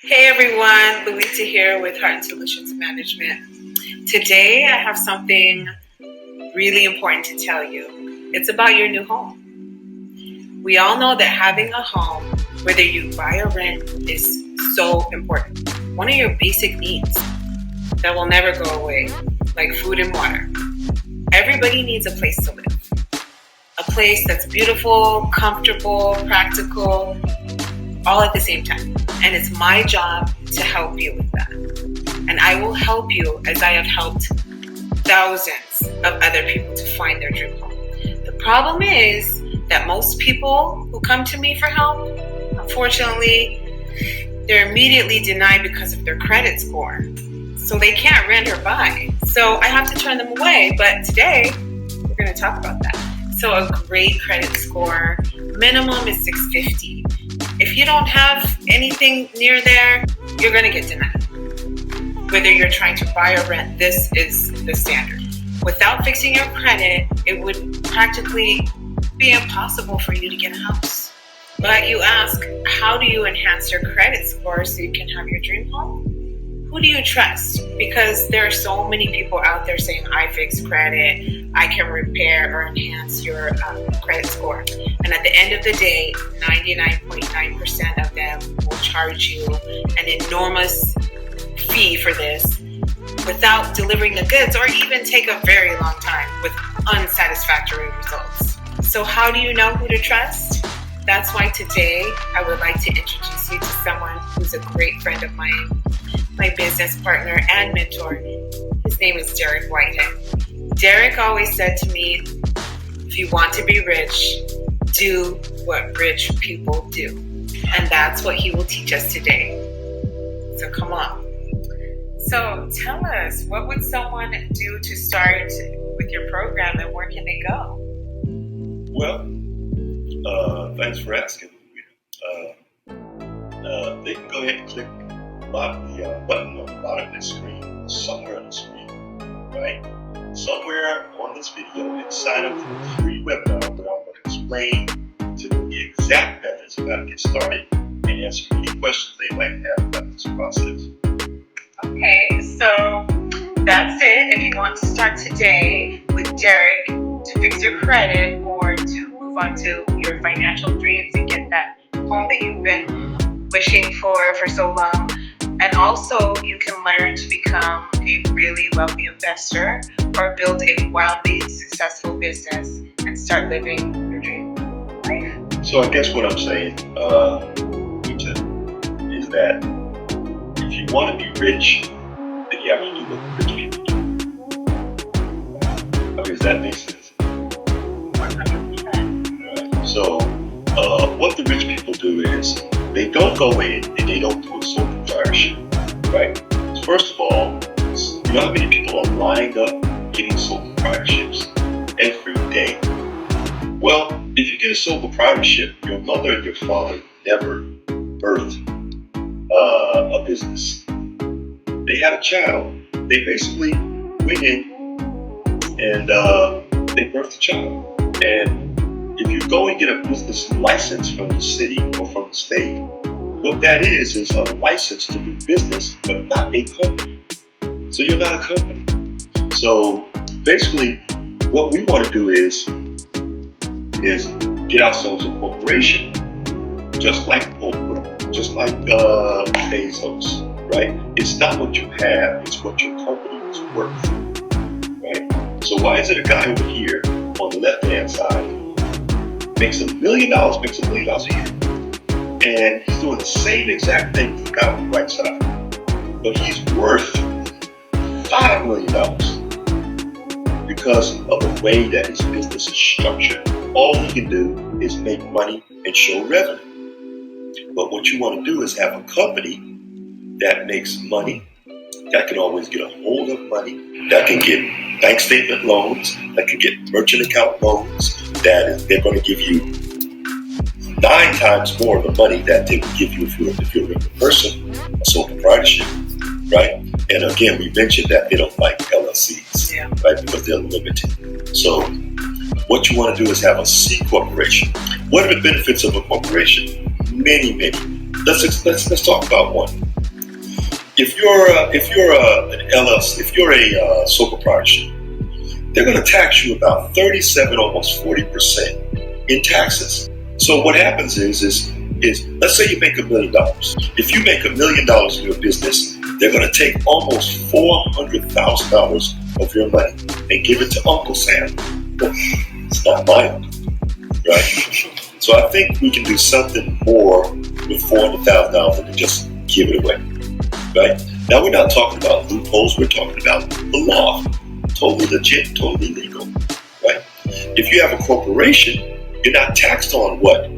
Hey everyone, Louisa here with Heart and Solutions Management. Today I have something really important to tell you. It's about your new home. We all know that having a home, whether you buy or rent, is so important. One of your basic needs that will never go away, like food and water. Everybody needs a place to live. A place that's beautiful, comfortable, practical, all at the same time. And it's my job to help you with that. And I will help you as I have helped thousands of other people to find their dream home. The problem is that most people who come to me for help, unfortunately, they're immediately denied because of their credit score. So they can't rent or buy. So I have to turn them away. But today, we're going to talk about that. So a great credit score, minimum is 650. If you don't have anything near there, you're going to get denied. Whether you're trying to buy or rent, this is the standard. Without fixing your credit, it would practically be impossible for you to get a house. But you ask, how do you enhance your credit score so you can have your dream home? Who do you trust? Because there are so many people out there saying, I fix credit, I can repair or enhance your credit score. And at the end of the day, 99.9% of them will charge you an enormous fee for this without delivering the goods, or even take a very long time with unsatisfactory results. So how do you know who to trust? That's why today I would like to introduce you to someone who's a great friend of mine, my business partner and mentor. His name is Derek Whitehead. Derek always said to me, if you want to be rich, do what rich people do. And that's what he will teach us today. So come on. So tell us, what would someone do to start with your program and where can they go? Well, thanks for asking. They can go ahead and click the button on the bottom of the screen, somewhere on the screen, right? Somewhere on this video, and sign up for a free webinar where I'm going to explain to the exact methods of how to get started and answer any questions they might have about this process. Okay, so that's it. If you want to start today with Derek to fix your credit or to move on to your financial dreams and get that home that you've been wishing for so long. And also you can learn to become a really wealthy investor or build a wildly successful business and start living your dream life. So I guess what I'm saying, Rita, is that if you want to be rich, then you have to do what rich people do. Okay, does that make sense? 100%. So what the rich people do is they don't go in and they don't do a sole proprietorship, right? First of all, you know how many people are lined up getting sole proprietorships every day? Well, if you get a sole proprietorship, your mother and your father never birthed a business. They had a child. They basically went in and they birthed a child. And if you go and get a business license from the city or from the state, what that is a license to do business, but not a company. So you're not a company. So basically, what we want to do is get ourselves a corporation, just like Oprah, just like Bezos, right? It's not what you have, it's what your company is worth, right? So why is it a guy over here on the left-hand side makes $1 million a year, and he's doing the same exact thing as the guy on the right side, but he's worth $5 million because of the way that his business is structured? All he can do is make money and show revenue. But what you want to do is have a company that makes money, that can always get a hold of money, that can get bank statement loans, that can get merchant account loans, that they're going to give you 9 times more of the money that they would give you if you're a regular person, a sole proprietorship, right? And again, we mentioned that they don't like LLCs, right? Because they're limited. So what you want to do is have a C corporation. What are the benefits of a corporation? Many. Let's talk about one. if you're an LLC, if you're a sole proprietorship, they're going to tax you about 37, almost 40% in taxes. So what happens is let's say you make $1 million. If you make $1 million in your business, they're going to take almost $400,000 of your money and give it to Uncle Sam. It's not my uncle, right? So I think we can do something more with $400,000 than just give it away, right? Now we're not talking about loopholes. We're talking about the law. Totally legit, totally legal, right? If you have a corporation, you're not taxed on what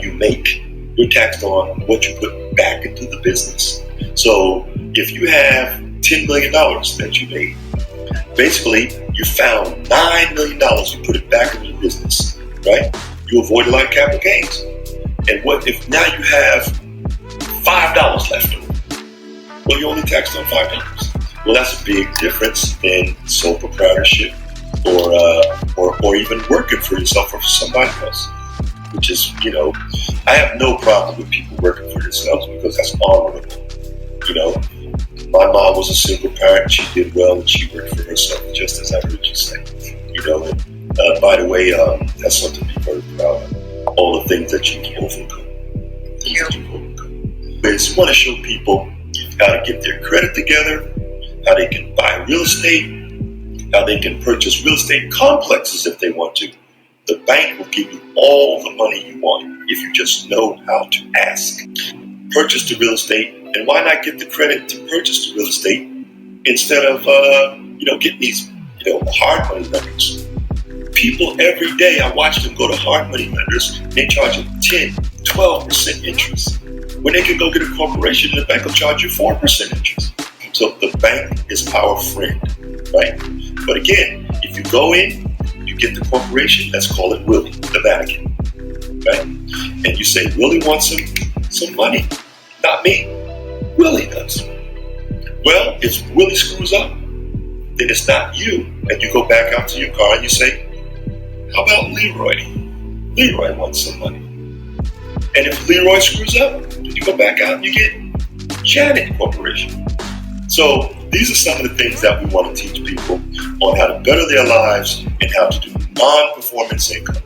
you make. You're taxed on what you put back into the business. So if you have $10 million that you made, basically you found $9 million, you put it back into the business, right? You avoid a lot of capital gains. And what if now you have $5 left over? Well, you're only taxed on $5. Well, that's a big difference in sole proprietorship or even working for yourself or for somebody else. Which is, I have no problem with people working for themselves because that's honorable. My mom was a single parent. She did well and she worked for herself, just as I heard you say. And by the way, that's something to be very proud of. All the things that you can overcome. I just want to show people how to get their credit together, how they can buy real estate, how they can purchase real estate complexes if they want to. The bank will give you all the money you want if you just know how to ask. Purchase the real estate, and why not get the credit to purchase the real estate instead of getting these hard money lenders. People every day, I watch them go to hard money lenders, and they charge them 10, 12% interest. When they can go get a corporation and the bank will charge you 4% interest. So the bank is our friend, right? But again, if you go in, you get the corporation, let's call it Willie, the Vatican, right? And you say, Willie wants some money. Not me. Willie does. Well, if Willie screws up, then it's not you. And you go back out to your car and you say, how about Leroy? Leroy wants some money. And if Leroy screws up, then you go back out and you get Janet Corporation. So these are some of the things that we want to teach people on how to better their lives and how to do non-performance income,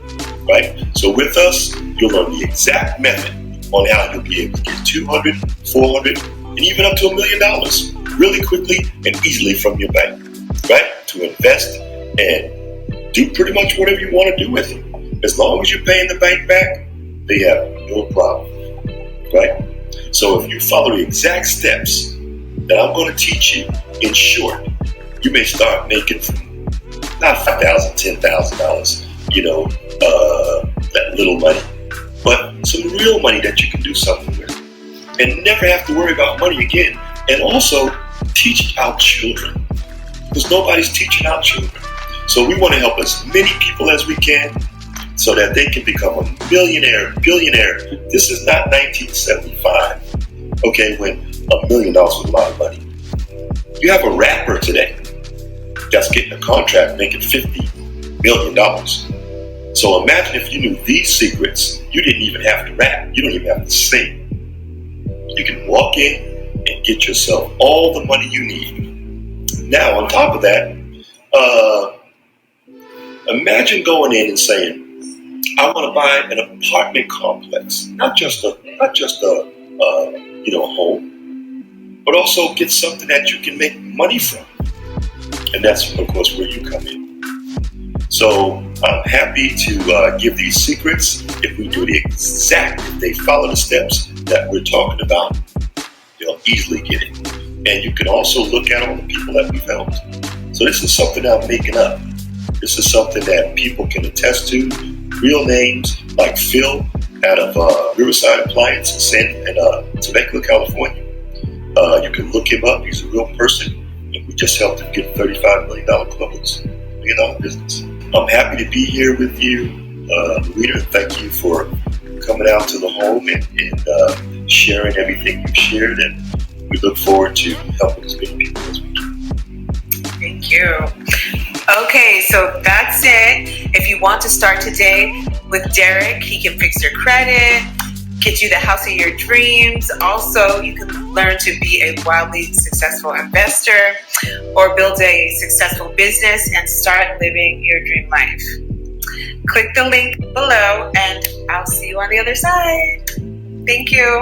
right? So with us, you'll learn the exact method on how you'll be able to get $200, $400, and even up to $1 million really quickly and easily from your bank, right? To invest and do pretty much whatever you want to do with it. As long as you're paying the bank back, they have no problem, right? So if you follow the exact steps that I'm going to teach you in short, you may start making not $5,000, $10,000, that little money, but some real money that you can do something with and never have to worry about money again. And also teach our children, because nobody's teaching our children. So we want to help as many people as we can so that they can become a millionaire, billionaire. This is not 1975, okay, when $1 million was a lot of money. You have a rapper today that's getting a contract making $50 million. So imagine if you knew these secrets, you didn't even have to rap. You don't even have to sing. You can walk in and get yourself all the money you need. Now, on top of that, imagine going in and saying, I want to buy an apartment complex, not just a home, but also get something that you can make money from. And that's, of course, where you come in. So I'm happy to give these secrets. If we do if they follow the steps that we're talking about, they'll easily get it. And you can also look at all the people that we've helped. So this is something I'm making up. This is something that people can attest to. Real names like Phil out of Riverside Appliance in Temecula, California. You can look him up. He's a real person. And we just helped him get $35 million close. $1 million business. I'm happy to be here with you, Louita. Thank you for coming out to the home and sharing everything you've shared. And we look forward to helping as many people as we can. Thank you. Okay, so that's it. If you want to start today with Derek, he can fix your credit, get you the house of your dreams. Also, you can learn to be a wildly successful investor or build a successful business and start living your dream life. Click the link below and I'll see you on the other side. Thank you.